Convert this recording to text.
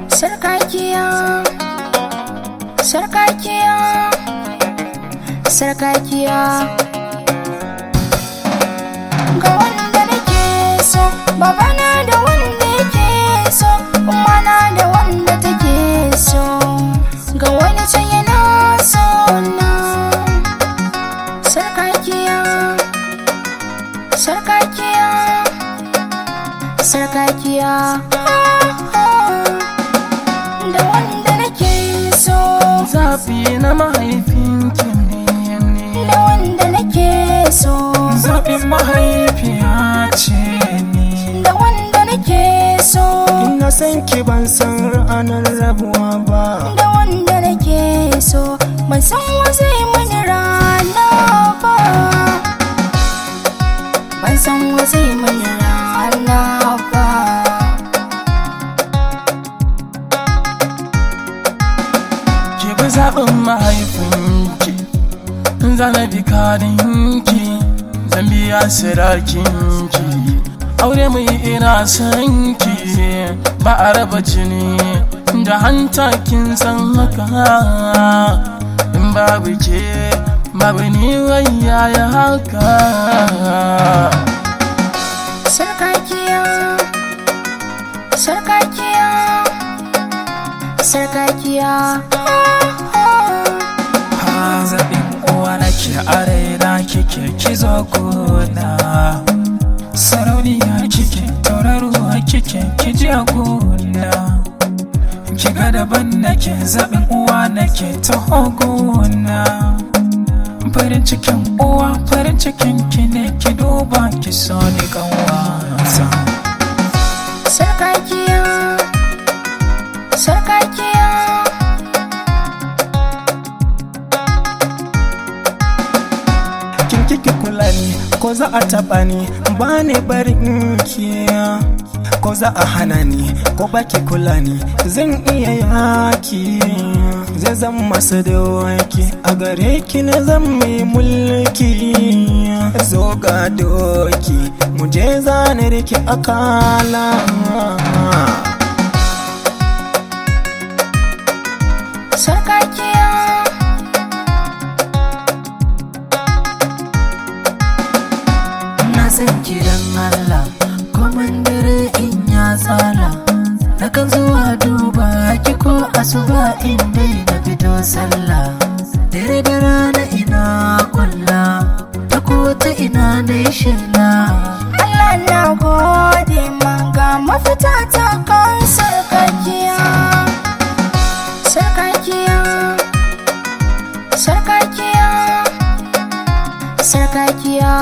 Sarkakiya, sarkakiya, sarkakiya. Ga wanda nake so, babana da wanda yake so, ummana da wanda take so. Ga wani can yana so na. Sarkakiya, sarkakiya, sarkakiya. Da wanda nake so, zaɓi na mahaifinki ne. da wanda nake so, Zaɓin mahaifiya ce ni. da wanda nake so, Ina san ki ban san ranar rabuwa ba. da wanda nake so, ban san wa zai mani rana ba, ban san wa zai mani rana ba. Ki bi zaɓin mahaifinki, zana bi kadinki, zan biya sadakinki. Aure mai ina san ki, ba a raba jini da hanta kin san haka. In babu ke, babu ni wayya ya haka. Sarkakiya, sarkakiya, sarkakiya. Ha zaɓin uwa nake a raina kike kizo gona. Sarauniya kike tauraruwa kike kiji a gona. Kiga daban nake zaɓin uwa nake taho gona. Farin cikin uwa farin cikin ki ne ki duba ki so ni kanwata. Sarkakiya, sarkakiya. Kin kike kula ni ko za a taɓa ni ba ne barin ki. Ko za a hana ni ko baki kula ni zan iya yaki. Zai zan masa dawaki a gare ki na zan mai mulki. Zo ga doki mu je zane rike akala. Sarkakiya, Na san kiran Allah komai dare in ya tsala. Nakan zuwa duba ki ko asuba in dai na fito sallah. Dare da rana ina kulla, ta ko ta ina dai shela. Allah na gode ma ga mafita ta kan sarkakiya. Sarkakiya, sarkakiya, sarkakiya.